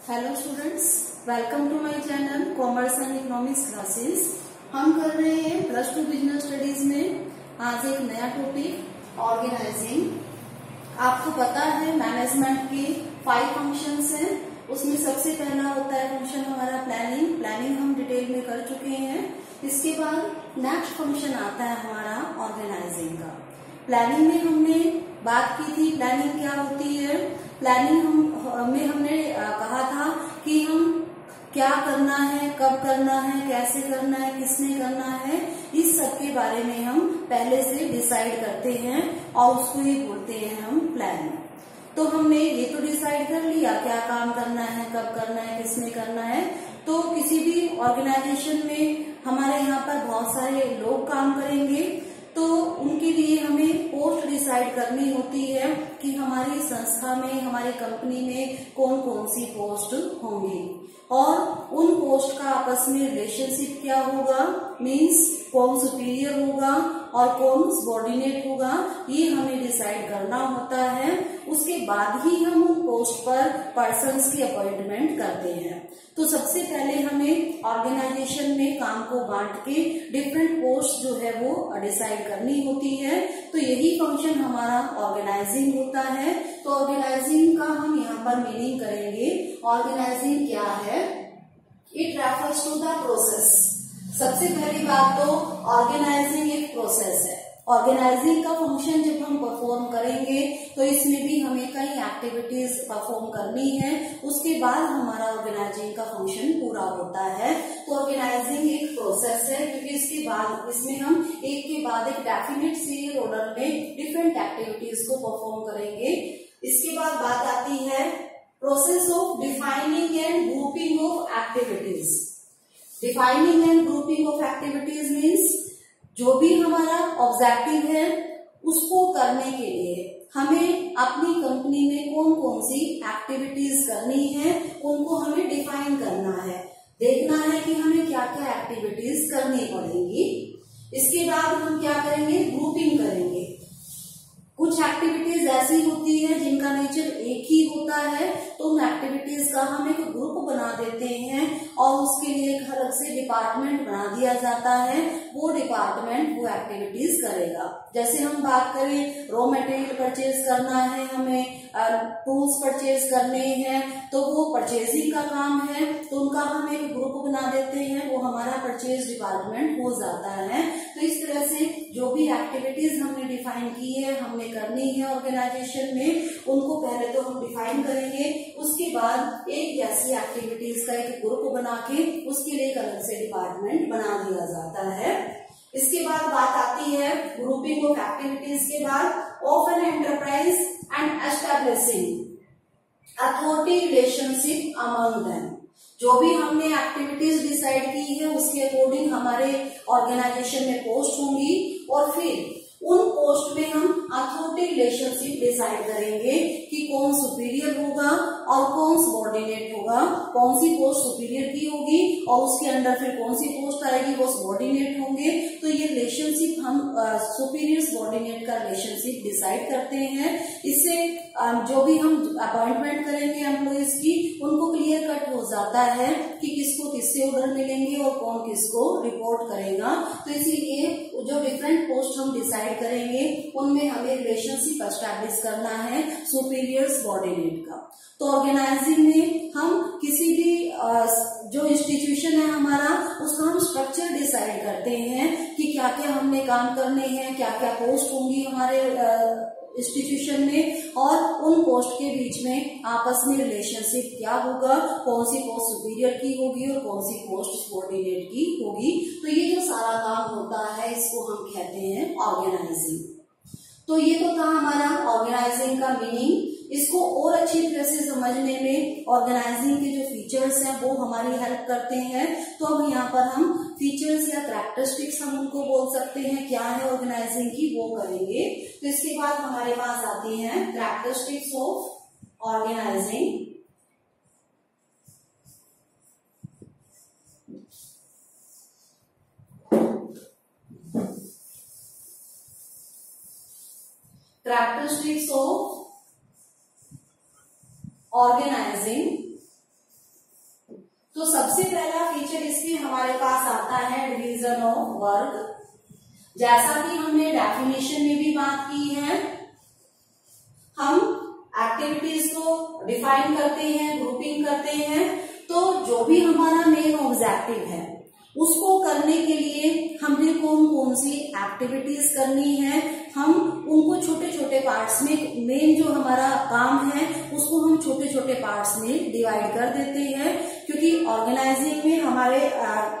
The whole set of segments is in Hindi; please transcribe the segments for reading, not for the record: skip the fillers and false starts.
Hello students, welcome to my channel commerce and economics classes. हम कर रहे हैं प्लस टू बिजनेस स्टडीज में आज एक नया टॉपिक ऑर्गेनाइजिंग। आपको पता है मैनेजमेंट के 5 फंक्शंस हैं। उसमें सबसे पहला होता है फंक्शन हमारा प्लानिंग। प्लानिंग हम डिटेल में कर चुके हैं। इसके बाद नेक्स्ट फंक्शन आता है हमारा ऑर्गेनाइजिंग का। प्लानिंग में हमने बात की थी प्लानिंग क्या होती है। प्लानिंग में हमने कहा था कि हम क्या करना है, कब करना है, कैसे करना है, किसने करना है, इस सब के बारे में हम पहले से डिसाइड करते हैं और उसको ही बोलते हैं हम प्लानिंग। तो हमने ये तो डिसाइड कर लिया क्या काम करना है, कब करना है, किसने करना है। तो किसी भी ऑर्गेनाइजेशन में हमारे यहाँ पर बहुत सारे लोग काम करेंगे, तो उनके लिए हमें पोस्ट डिसाइड करनी होती है कि हमारी संस्था में, हमारी कंपनी में कौन कौन सी पोस्ट होंगी और उन पोस्ट का आपस में रिलेशनशिप क्या होगा, मीन्स कौन सुपीरियर होगा और कौन सबॉर्डिनेट होगा, ये हमें डिसाइड करना होता है। उसके बाद ही हम उन पोस्ट पर पर्सन्स की अपॉइंटमेंट करते हैं। तो सबसे पहले हमें ऑर्गेनाइजेशन में काम को बांट के डिफरेंट पोस्ट जो है वो डिसाइड करनी होती है। तो यही फंक्शन हमारा ऑर्गेनाइजिंग होता है। तो ऑर्गेनाइजिंग का हम यहाँ पर मीनिंग करेंगे। ऑर्गेनाइजिंग क्या है? It refers to the process. सबसे पहली बात तो ऑर्गेनाइजिंग एक प्रोसेस है। ऑर्गेनाइजिंग का फंक्शन जब हम परफॉर्म करेंगे तो इसमें भी हमें कई एक्टिविटीज परफॉर्म करनी है। उसके बाद हमारा ऑर्गेनाइजिंग का फंक्शन पूरा होता है। तो ऑर्गेनाइजिंग एक प्रोसेस है क्योंकि इसके बाद इसमें हम एक के बाद एक डेफिनेट सीरियल ऑर्डर में डिफरेंट एक्टिविटीज को परफॉर्म करेंगे। इसके बाद बात आती है process of defining and grouping of activities. Defining and grouping of activities means जो भी हमारा ऑब्जेक्टिव है उसको करने के लिए हमें अपनी कंपनी में कौन कौन सी एक्टिविटीज करनी है उनको हमें डिफाइन करना है। देखना है कि हमें क्या क्या एक्टिविटीज करनी पड़ेंगी। इसके बाद हम क्या करेंगे? ग्रुपिंग करेंगे। कुछ एक्टिविटीज ऐसी होती है जिनका नेचर एक ही होता है, तो उन एक्टिविटीज का हम एक ग्रुप बना देते हैं और उसके लिए एक अलग से डिपार्टमेंट बना दिया जाता है। वो डिपार्टमेंट वो एक्टिविटीज करेगा। जैसे हम बात करें रॉ मटेरियल परचेज करना है, हमें टूल्स परचेज करने हैं, तो वो परचेजिंग का काम है, तो उनका हम एक ग्रुप बना देते हैं, वो हमारा परचेज डिपार्टमेंट हो जाता है। तो इस तरह से जो भी एक्टिविटीज हमने डिफाइन की है, हमने करनी है ऑर्गेनाइजेशन में, उनको पहले तो हम डिफाइन करेंगे। उसके बाद एक ऐसी एक्टिविटीज का एक ग्रुप बना के उसके लिए एक अलग से डिपार्टमेंट बना दिया जाता है। इसके बाद बात आती है ग्रुपिंग ऑफ एक्टिविटीज के बाद of an enterprise and establishing authority relationship among them. जो भी हमने एक्टिविटीज डिसाइड की है उसके अकॉर्डिंग हमारे ऑर्गेनाइजेशन में पोस्ट होंगी और फिर उन पोस्ट में हम अथॉरिटी रिलेशनशिप डिसाइड करेंगे कि कौन सुपीरियर होगा और कौन सबॉर्डिनेट होगा, कौन सी पोस्ट सुपीरियर की होगी और उसके अंडर फिर कौन सी पोस्ट आएगी वो सबॉर्डिनेट होंगे। तो ये रिलेशनशिप हम सुपीरियर सबॉर्डिनेट का रिलेशनशिप डिसाइड करते हैं। इससे जो भी हम अपॉइंटमेंट करेंगे एम्प्लॉइज की, उनको क्लियर कट हो जाता है कि किसको किससे ऑर्डर मिलेंगे और कौन किसको रिपोर्ट करेगा। तो इसीलिए जो डिफरेंट पोस्ट हम डिसाइड करेंगे उनमें हमें रिलेशनशिप एस्टैब्लिश करना है सुपीरियर सबॉर्डिनेट का। तो ऑर्गेनाइजिंग में हम किसी भी जो इंस्टीट्यूशन है हमारा, उसका हम स्ट्रक्चर डिसाइड करते हैं कि क्या क्या हमने काम करने हैं, क्या क्या पोस्ट होंगी हमारे इंस्टीट्यूशन में और उन पोस्ट के बीच में आपस में रिलेशनशिप क्या होगा, कौन सी पोस्ट सुपीरियर की होगी और कौन सी पोस्ट सबॉर्डिनेट की होगी। तो ये जो सारा काम होता है इसको हम कहते हैं ऑर्गेनाइजिंग। तो ये तो था हमारा ऑर्गेनाइजिंग का मीनिंग। इसको और अच्छी तरह से समझने में ऑर्गेनाइजिंग के जो फीचर्स हैं वो हमारी हेल्प करते हैं। तो अब यहाँ पर हम फीचर्स या कैरेक्टरिस्टिक्स हम उनको बोल सकते हैं क्या है ऑर्गेनाइजिंग की, वो करेंगे। तो इसके बाद हमारे पास आती हैं characteristics of organizing. Characteristics of organizing तो सबसे पहला फीचर इसमें हमारे पास आता है डिवीजन ऑफ वर्क। जैसा कि हमने डेफिनेशन में भी बात की है, हम एक्टिविटीज को डिफाइन करते हैं, ग्रुपिंग करते हैं। तो जो भी हमारा मेन ऑब्जेक्टिव है उसको करने के लिए हमें कौन कौन सी एक्टिविटीज करनी है, हम उनको छोटे छोटे पार्ट्स में, मेन जो हमारा काम है उसको हम छोटे छोटे पार्ट्स में डिवाइड कर देते हैं। क्योंकि ऑर्गेनाइजिंग में हमारे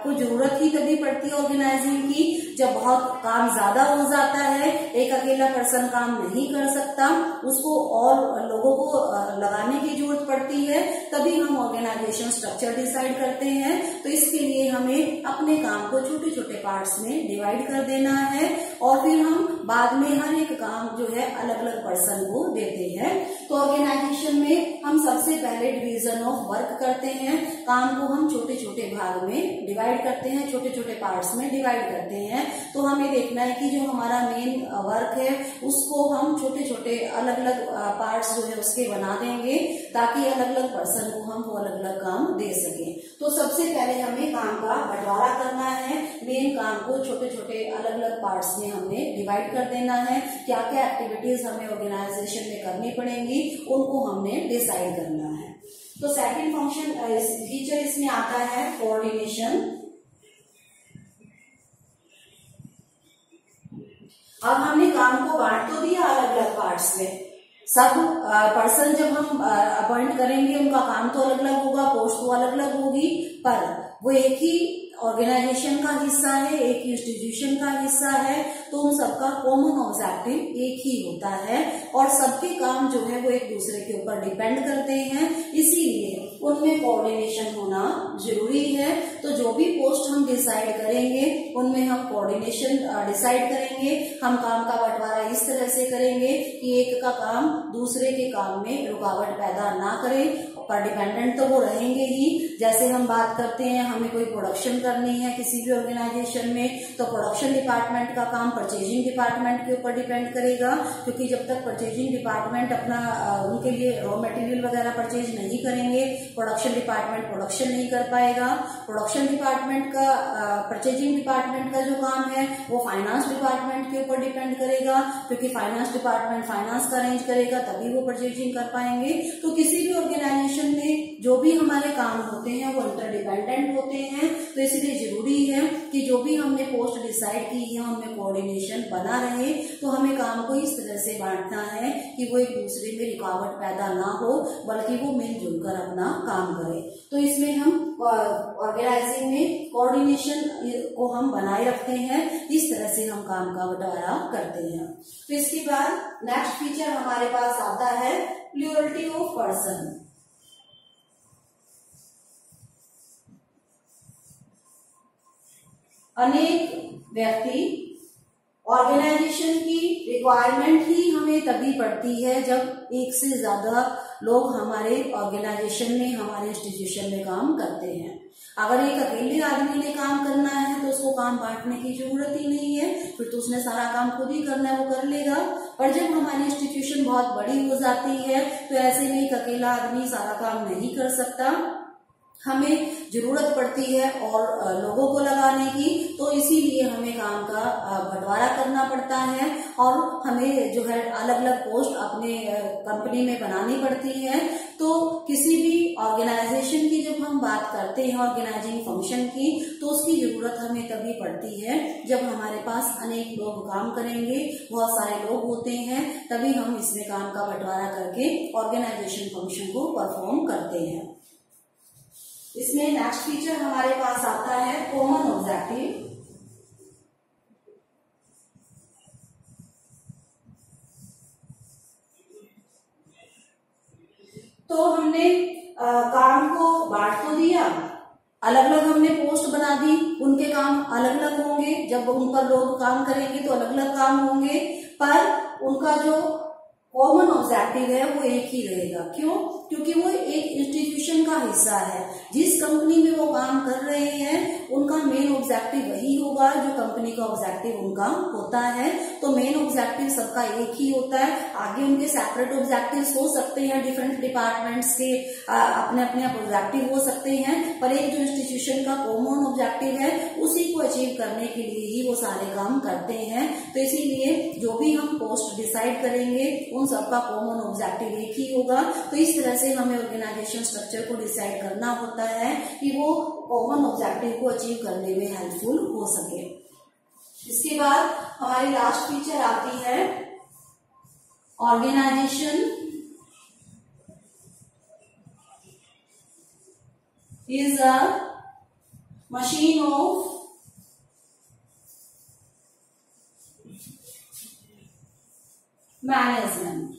को जरूरत ही तभी पड़ती है ऑर्गेनाइजिंग की जब बहुत काम ज्यादा हो जाता है, एक अकेला पर्सन काम नहीं कर सकता, उसको और लोगों को लगाने की जरूरत पड़ती है, तभी हम ऑर्गेनाइजेशन स्ट्रक्चर डिसाइड करते हैं। तो इसके लिए हमें अपने काम को छोटे छोटे पार्ट्स में डिवाइड कर देना है और फिर हम बाद में हर एक काम जो है अलग अलग पर्सन को देते हैं। तो ऑर्गेनाइजेशन में हम सबसे पहले डिवीजन ऑफ वर्क करते हैं, काम को हम छोटे छोटे भाग में डिवाइड करते हैं, छोटे छोटे पार्ट्स में डिवाइड करते हैं। तो हमें देखना है कि जो हमारा मेन वर्क है उसको हम छोटे छोटे अलग अलग पार्ट्स जो है उसके बना देंगे ताकि अलग अलग पर्सन को हम वो अलग अलग काम दे सके। तो सबसे पहले हमें काम का बंटवारा करना है, मेन काम को छोटे छोटे अलग अलग पार्ट्स में हमने डिवाइड कर देना है। क्या क्या एक्टिविटीज हमें ऑर्गेनाइजेशन में करनी पड़ेंगी उनको हमने डिसाइड करना है। तो सेकंड फंक्शन फीचर इसमें आता है कोऑर्डिनेशन। अब हमने काम को बांट तो दिया अलग अलग पार्ट्स में, सब पर्सन जब हम अपॉइंट करेंगे उनका काम तो अलग अलग होगा, पोस्ट तो अलग अलग होगी, पर वो एक ही ऑर्गेनाइजेशन का हिस्सा है, एक ही इंस्टीट्यूशन का हिस्सा है। तो उन सबका कॉमन ऑब्जेक्टिव एक ही होता है और सबके काम जो है वो एक दूसरे के ऊपर डिपेंड करते हैं, इसीलिए उनमें कोऑर्डिनेशन होना जरूरी है। तो जो भी पोस्ट हम डिसाइड करेंगे उनमें हम कोऑर्डिनेशन डिसाइड करेंगे, हम काम का बंटवारा इस तरह से करेंगे कि एक का काम दूसरे के काम में रुकावट पैदा ना करे, पर डिपेंडेंट तो वो रहेंगे ही। जैसे हम बात करते हैं हमें कोई प्रोडक्शन करनी है किसी भी ऑर्गेनाइजेशन में, तो प्रोडक्शन डिपार्टमेंट का काम परचेजिंग डिपार्टमेंट के ऊपर डिपेंड करेगा, क्योंकि जब तक परचेजिंग डिपार्टमेंट अपना उनके लिए रॉ मटेरियल वगैरह परचेज नहीं करेंगे प्रोडक्शन डिपार्टमेंट प्रोडक्शन नहीं कर पाएगा। प्रोडक्शन डिपार्टमेंट का परचेजिंग डिपार्टमेंट का जो काम है वो फाइनेंस डिपार्टमेंट के ऊपर डिपेंड करेगा, क्योंकि फाइनेंस डिपार्टमेंट फाइनेंस का अरेंज करेगा तभी वो परचेजिंग कर पाएंगे। तो किसी भी ऑर्गेनाइजेशन में जो भी हमारे काम होते हैं वो इंटरडिपेंडेंट होते हैं। तो इसलिए जरूरी है कि जो भी हमने पोस्ट डिसाइड की है उनमें कोऑर्डिनेशन बना रहे। तो हमें काम को इस तरह से बांटना है कि वो एक दूसरे में रुकावट पैदा ना हो, बल्कि वो मिलजुल कर अपना काम करे। तो इसमें हम ऑर्गेनाइजिंग में कोऑर्डिनेशन को हम बनाए रखते हैं, इस तरह से हम काम का बंटवारा करते हैं। तो इसके बाद नेक्स्ट फीचर हमारे पास आता है प्लूरलिटी ऑफ पर्सन। अनेक व्यक्ति, ऑर्गेनाइजेशन की रिक्वायरमेंट ही हमें तभी पड़ती है जब एक से ज्यादा लोग हमारे ऑर्गेनाइजेशन में, हमारे इंस्टीट्यूशन में काम करते हैं। अगर एक अकेले आदमी ने काम करना है तो उसको काम बांटने की जरूरत ही नहीं है, फिर तो उसने सारा काम खुद ही करना है, वो कर लेगा। पर जब हमारी इंस्टीट्यूशन बहुत बड़ी हो जाती है तो ऐसे में एक अकेला आदमी सारा काम नहीं कर सकता, हमें जरूरत पड़ती है और लोगों को लगाने की। तो इसीलिए हमें काम का बंटवारा करना पड़ता है और हमें जो है अलग अलग पोस्ट अपने कंपनी में बनानी पड़ती है। तो किसी भी ऑर्गेनाइजेशन की जब हम बात करते हैं ऑर्गेनाइजिंग फंक्शन की, तो उसकी जरूरत हमें तभी पड़ती है जब हमारे पास अनेक लोग काम करेंगे, बहुत सारे लोग होते हैं, तभी हम इसमें काम का बंटवारा करके ऑर्गेनाइजेशन फंक्शन को परफॉर्म करते हैं। इसमें नेक्स्ट फीचर हमारे पास आता है कॉमन ऑब्जेक्टिव। तो हमने काम को बांट तो दिया, अलग अलग हमने पोस्ट बना दी, उनके काम अलग अलग होंगे, जब उन पर लोग काम करेंगे तो अलग अलग काम होंगे, पर उनका जो कॉमन ऑब्जेक्टिव है वो एक ही रहेगा। क्यों? क्योंकि वो एक इंस्टीट्यूशन का हिस्सा है। जिस कंपनी में वो काम कर रहे हैं उनका मेन ऑब्जेक्टिव वही होगा जो कंपनी का ऑब्जेक्टिव उनका होता है। तो मेन ऑब्जेक्टिव सबका एक ही होता है। आगे उनके सेपरेट ऑब्जेक्टिव्स हो सकते हैं, डिफरेंट डिपार्टमेंट्स के अपने अपने ऑब्जेक्टिव हो सकते हैं, पर एक जो इंस्टीट्यूशन का कॉमन ऑब्जेक्टिव है उसी को अचीव करने के लिए ही वो सारे काम करते हैं। तो इसीलिए जो भी हम पोस्ट डिसाइड करेंगे उन सबका कॉमन ऑब्जेक्टिव एक ही होगा। तो इस तरह से हमें ऑर्गेनाइजेशन स्ट्रक्चर को डिसाइड करना होता है कि वो कॉमन ऑब्जेक्टिव को अचीव करने में हेल्पफुल हो सके। इसके बाद हमारी लास्ट फीचर आती है organization is a machine of management.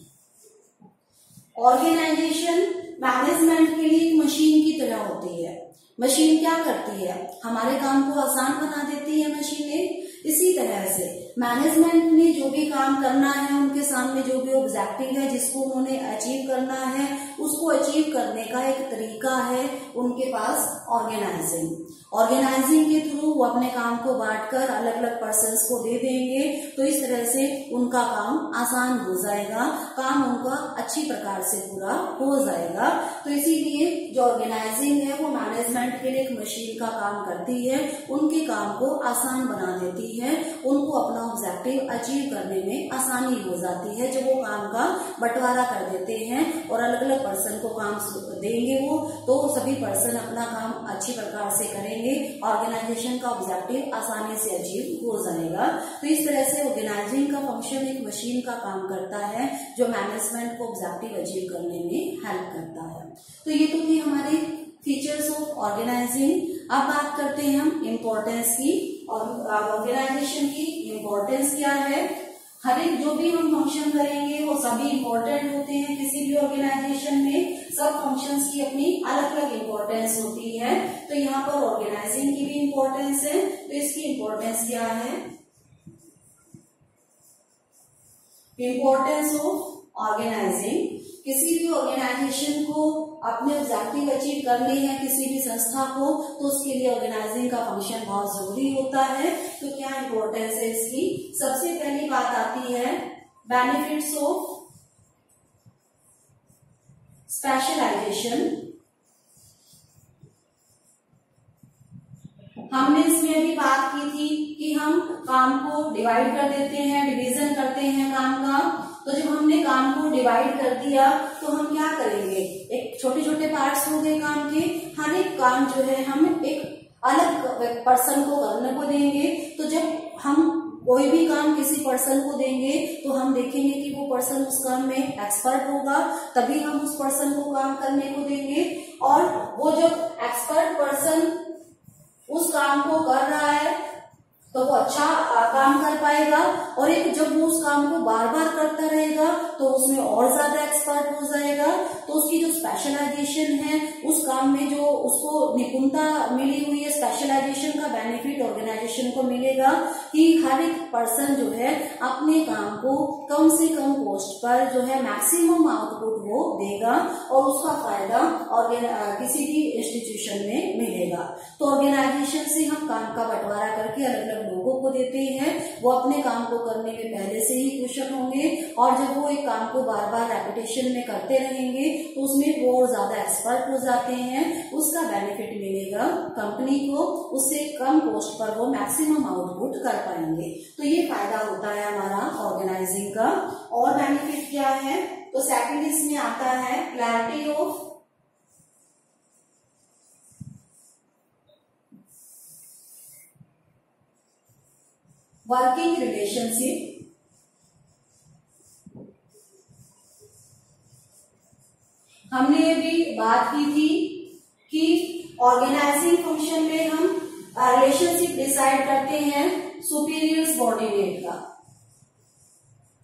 Organization management के लिए मशीन की तरह होती है। मशीन क्या करती है? हमारे काम को आसान बना देती है मशीनें। इसी तरह से मैनेजमेंट ने जो भी काम करना है, उनके सामने जो भी ऑब्जेक्टिव है जिसको उन्होंने अचीव करना है, उसको अचीव करने का एक तरीका है उनके पास ऑर्गेनाइजिंग। ऑर्गेनाइजिंग के थ्रू वो अपने काम को बांटकर अलग अलग पर्सन्स को दे देंगे। तो इस तरह से उनका काम आसान हो जाएगा, काम उनका अच्छी प्रकार से पूरा हो जाएगा। तो इसीलिए जो ऑर्गेनाइजिंग है वो मैनेजमेंट के लिए एक मशीन का काम करती है, उनके काम को आसान बना देती है, उनको अपना ऑब्जेक्टिव अचीव करने में आसानी हो जाती है। जब वो काम का बंटवारा कर देते हैं और अलग अलग पर्सन को काम देंगे वो, तो सभी पर्सन अपना काम अच्छी प्रकार से करेंगे, ऑर्गेनाइजेशन का ऑब्जेक्टिव आसानी से अचीव हो जाएगा। तो इस तरह से ऑर्गेनाइजिंग का फंक्शन एक मशीन का काम करता है जो मैनेजमेंट को ऑब्जेक्टिव अचीव करने में हेल्प करता है। तो ये तो थी हमारी फीचर्स ऑफ ऑर्गेनाइजिंग। अब बात करते हैं हम इम्पोर्टेंस की। और ऑर्गेनाइजेशन की इम्पोर्टेंस क्या है? हर एक जो भी हम फंक्शन करेंगे वो सभी इम्पोर्टेंट होते हैं। किसी भी ऑर्गेनाइजेशन में सब फंक्शंस की अपनी अलग अलग इम्पोर्टेंस होती है। तो यहाँ पर ऑर्गेनाइजिंग की भी इम्पोर्टेंस है। तो इसकी इम्पोर्टेंस क्या है? Importance of organizing. किसी भी ऑर्गेनाइजेशन को अपने ऑब्जेक्टिव अचीव करने हैं, किसी भी संस्था को, तो उसके लिए ऑर्गेनाइजिंग का फंक्शन बहुत जरूरी होता है। तो क्या इम्पोर्टेंस है इसकी? सबसे पहली बात आती है बेनिफिट्स ऑफ स्पेशलाइजेशन। हमने इसमें अभी बात की थी कि हम काम को डिवाइड कर देते हैं, डिवीजन करते हैं काम का। तो जब हमने काम को डिवाइड कर दिया तो हम क्या करेंगे? एक छोटे छोटे पार्ट्स हो गए काम के, हर एक काम जो है हम एक अलग पर्सन को करने को देंगे। तो जब हम कोई भी काम किसी पर्सन को देंगे तो हम देखेंगे कि वो पर्सन उस काम में एक्सपर्ट होगा, तभी हम उस पर्सन को काम करने को देंगे। और वो जब एक्सपर्ट पर्सन उस काम को कर रहा है तो वो अच्छा काम कर पाएगा। और एक जब वो उस काम को बार बार करता रहेगा तो उसमें और ज्यादा एक्सपर्ट हो जाएगा। तो उसकी जो स्पेशलाइजेशन है, उस काम में जो उसको निपुणता मिली हुई है, स्पेशलाइजेशन का बेनिफिट ऑर्गेनाइजेशन को मिलेगा कि हर एक पर्सन जो है अपने काम को कम से कम कॉस्ट पर जो है मैक्सिमम आउटपुट वो देगा और उसका फायदा और किसी भी इंस्टीट्यूशन में मिलेगा। तो ऑर्गेनाइजेशन से हम काम का बंटवारा करके अलग अलग लोगों को देते हैं। वो अपने काम को करने में पहले से ही कुशल होंगे और जब वो एक काम को बार बार रेपिटेशन में करते रहेंगे तो उसमें वो ज्यादा एक्सपर्ट हो जाते हैं। उसका बेनिफिट मिलेगा कंपनी को, उससे कम कॉस्ट पर वो मैक्सिमम आउटपुट कर पाएंगे। तो ये फायदा होता है हमारा ऑर्गेनाइजिंग का। और बेनिफिट क्या है? तो सेकंड इसमें आता है क्लैरिटी ऑफ वर्किंग रिलेशनशिप। हमने अभी बात की थी कि ऑर्गेनाइजिंग फंक्शन में हम रिलेशनशिप डिसाइड करते हैं सुपीरियर सबऑर्डिनेट का।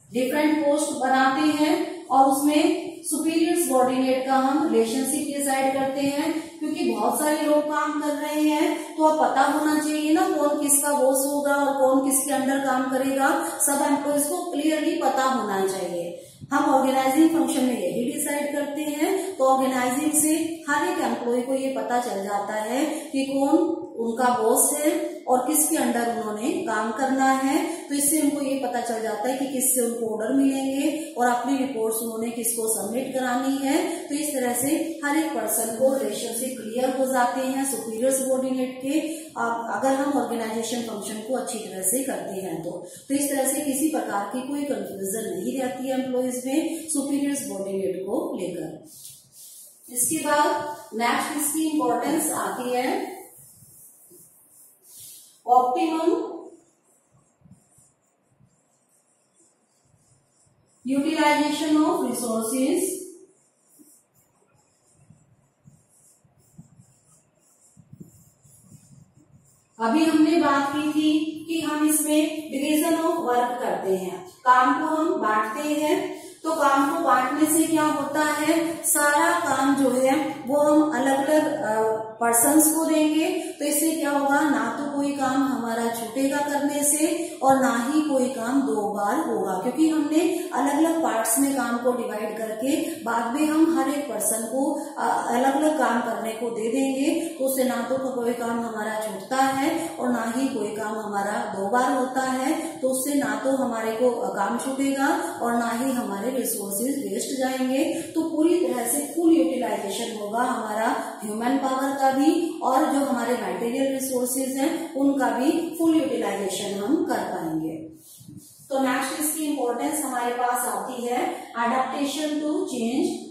डिफरेंट पोस्ट बनाते हैं और उसमें सुपीरियर सबऑर्डिनेट का हम रिलेशनशिप डिसाइड करते हैं। क्योंकि बहुत सारे लोग काम कर रहे हैं तो अब पता होना चाहिए ना कौन किसका बॉस होगा और कौन किसके अंडर काम करेगा। सब एम्प्लॉइज को क्लियरली पता होना चाहिए। हम ऑर्गेनाइजिंग फंक्शन में यही डिसाइड करते हैं। तो ऑर्गेनाइजिंग से हर एक एम्प्लॉय को ये पता चल जाता है कि कौन उनका बॉस है और किसके अंडर उन्होंने काम करना है। तो इससे उनको ये पता चल जाता है कि किससे उनको ऑर्डर मिलेंगे और अपनी रिपोर्ट्स उन्होंने किसको सबमिट करानी है। तो इस तरह से हर एक पर्सन को रिलेशनशिप क्लियर हो जाते हैं सुपीरियर सबऑर्डिनेट के, अगर हम ऑर्गेनाइजेशन फंक्शन को अच्छी तरह से करते हैं। तो इस तरह से किसी प्रकार की कोई कंफ्यूजन नहीं रहती है एम्प्लॉयज में सुपीरियर सबऑर्डिनेट को लेकर। इसके बाद नेक्स्ट इसकी इंपॉर्टेंस आती है ऑप्टिमम यूटिलाइजेशन ऑफ रिसोर्सेज। अभी हमने बात की थी कि हम इसमें डिवीजन ऑफ वर्क करते हैं, काम को हम बांटते हैं। तो काम को बांटने से क्या होता है, सारा काम जो है वो हम अलग अलग पर्सन्स को देंगे। तो इससे क्या होगा, ना तो कोई काम हमारा छूटेगा करने से और ना ही कोई काम दो बार होगा, क्योंकि हमने अलग अलग पार्ट्स में काम को डिवाइड करके बाद में हम हर एक पर्सन को अलग अलग काम करने को दे देंगे। तो उससे ना तो कोई काम हमारा छूटता है और ना ही कोई काम हमारा दो बार होता है। तो उससे ना तो हमारे को काम छूटेगा और ना ही हमारे रिसोर्सेज वेस्ट जाएंगे। तो पूरी तरह से फुल यूटिलाइजेशन होगा हमारा ह्यूमन पावर का भी और जो हमारे मटेरियल रिसोर्सेज हैं उनका भी फुल यूटिलाइजेशन हम कर पाएंगे। तो नेक्स्ट इसकी इंपॉर्टेंस हमारे पास आती है एडेप्टेशन टू चेंज।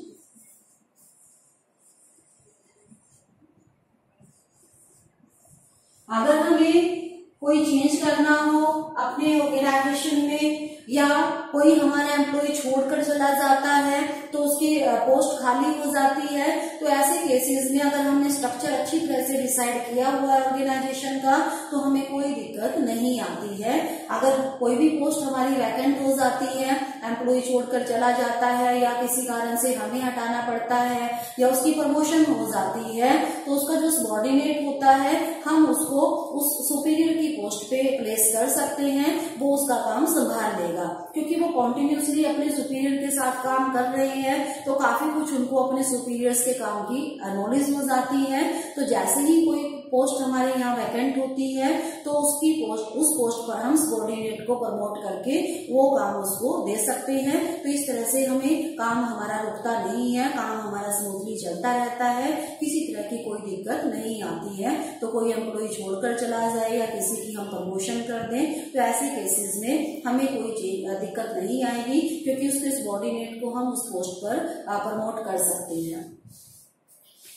अगर हमें कोई चेंज करना हो अपने ऑर्गेनाइजेशन में या कोई हमारा एम्प्लॉय छोड़कर चला जाता है तो उसकी पोस्ट खाली हो जाती है, तो ऐसे केसेस में अगर हमने स्ट्रक्चर अच्छी तरह से डिसाइड किया हुआ है ऑर्गेनाइजेशन का तो हमें कोई दिक्कत नहीं आती है। अगर कोई भी पोस्ट हमारी वैकेंट हो जाती है, एम्प्लॉय छोड़कर चला जाता है या किसी कारण से हमें हटाना पड़ता है या उसकी प्रमोशन हो जाती है, तो उसका जो सबऑर्डिनेट होता है हम उसको उस सुपीरियर की पोस्ट पे प्लेस कर सकते हैं, वो उसका काम संभाल लेगा, क्योंकि वो कॉन्टिन्यूसली अपने सुपीरियर के साथ काम कर रहे हैं। तो काफी कुछ उनको अपने सुपीरियर्स के काम की नॉलेज हो जाती है। तो जैसे ही कोई पोस्ट हमारे यहाँ वैकेंट होती है तो उस पोस्ट पर हम सबऑर्डिनेट को प्रमोट करके वो काम उसको दे सकते हैं। तो इस तरह से हमें काम हमारा रुकता नहीं है, काम हमारा स्मूथली चलता रहता है, किसी तरह की कोई दिक्कत नहीं आती है। तो कोई एम्प्लॉय छोड़कर चला जाए या किसी की हम प्रमोशन कर दें तो ऐसे केसेस में हमें कोई दिक्कत नहीं आएगी, क्योंकि उसके सबऑर्डिनेट को हम उस पोस्ट पर प्रमोट कर सकते हैं।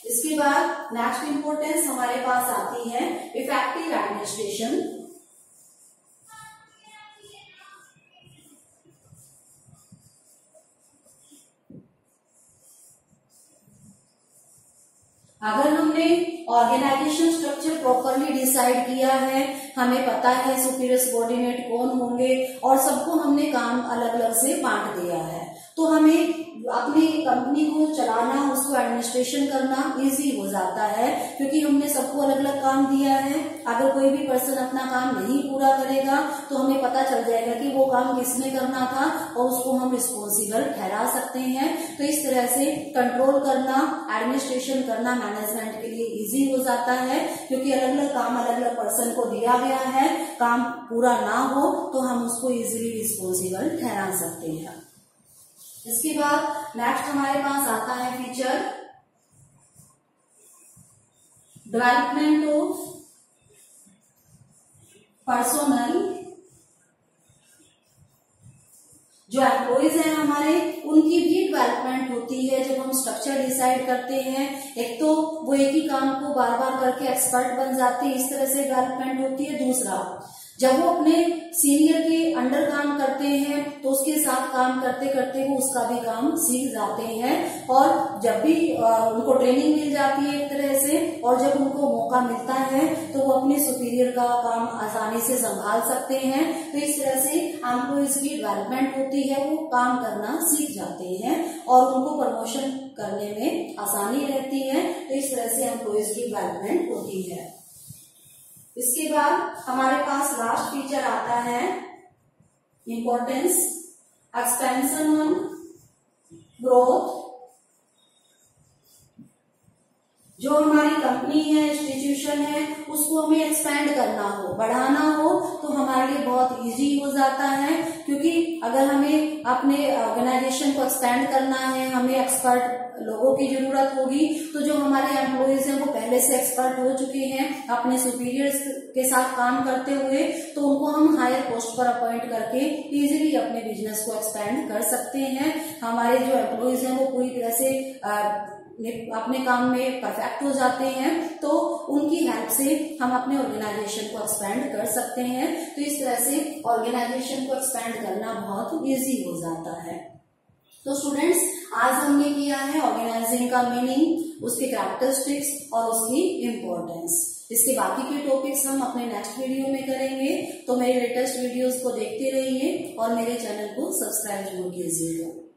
इसके बाद नेक्स्ट इंपॉर्टेंस हमारे पास आती है इफेक्टिव एडमिनिस्ट्रेशन। अगर हमने ऑर्गेनाइजेशन स्ट्रक्चर प्रॉपरली डिसाइड किया है, हमें पता है सुपीरियर सबऑर्डिनेट कौन होंगे और सबको हमने काम अलग अलग से बांट दिया है, तो हमें अपनी कंपनी को चलाना, उसको एडमिनिस्ट्रेशन करना इजी हो जाता है, क्योंकि हमने सबको अलग अलग काम दिया है। अगर कोई भी पर्सन अपना काम नहीं पूरा करेगा तो हमें पता चल जाएगा कि वो काम किसने करना था और उसको हम रिस्पॉन्सिबल ठहरा सकते हैं। तो इस तरह से कंट्रोल करना, एडमिनिस्ट्रेशन करना मैनेजमेंट के लिए इजी हो जाता है, क्योंकि अलग अलग काम अलग अलग पर्सन को दिया गया है, काम पूरा ना हो तो हम उसको इजीली रिस्पॉन्सिबल ठहरा सकते हैं। इसके बाद नेक्स्ट हमारे पास आता है फीचर डेवलपमेंट ऑफ पर्सोनल। जो एम्प्लॉइज हैं हमारे, उनकी भी डेवलपमेंट होती है जब हम स्ट्रक्चर डिसाइड करते हैं। एक तो वो एक ही काम को बार बार करके एक्सपर्ट बन जाते हैं, इस तरह से डेवलपमेंट होती है। दूसरा, जब वो अपने सीनियर के अंडर काम करते हैं तो उसके साथ काम करते करते वो उसका भी काम सीख जाते हैं, और जब भी उनको ट्रेनिंग मिल जाती है एक तरह से और जब उनको मौका मिलता है तो वो अपने सुपीरियर का काम आसानी से संभाल सकते हैं। तो इस तरह से एम्प्लॉइज की डेवलपमेंट होती है, वो काम करना सीख जाते हैं और उनको प्रमोशन करने में आसानी रहती है। तो इस तरह से एम्प्लॉइज की डेवलपमेंट होती है। इसके बाद हमारे पास लास्ट फीचर आता है इंपॉर्टेंस एक्सपेंशन ऑन ग्रोथ, जो हमारी कंपनी है, इंस्टीट्यूशन है, उसको हमें एक्सपेंड करना हो, बढ़ाना हो, तो हमारे लिए बहुत इजी हो जाता है। क्योंकि अगर हमें अपने ऑर्गेनाइजेशन को एक्सपेंड करना है, हमें एक्सपर्ट लोगों की जरूरत होगी, तो जो हमारे एम्प्लॉयज हैं वो पहले से एक्सपर्ट हो चुके हैं अपने सुपीरियर्स के साथ काम करते हुए, तो उनको हम हायर पोस्ट पर अपॉइंट करके इजीली अपने बिजनेस को एक्सपेंड कर सकते हैं। हमारे जो एम्प्लॉयज हैं वो पूरी तरह से अपने काम में परफेक्ट हो जाते हैं, तो उनकी हेल्प से हम अपने ऑर्गेनाइजेशन को एक्सपेंड कर सकते हैं। तो इस तरह से ऑर्गेनाइजेशन को एक्सपेंड करना बहुत इजी हो जाता है। तो स्टूडेंट्स, आज हमने किया है ऑर्गेनाइजिंग का मीनिंग, उसके कैरेक्टरिस्टिक्स और उसकी इम्पोर्टेंस। इसके बाकी के टॉपिक्स हम अपने नेक्स्ट वीडियो में करेंगे। तो मेरे लेटेस्ट वीडियोस को देखते रहिए और मेरे चैनल को सब्सक्राइब जरूर कीजिएगा।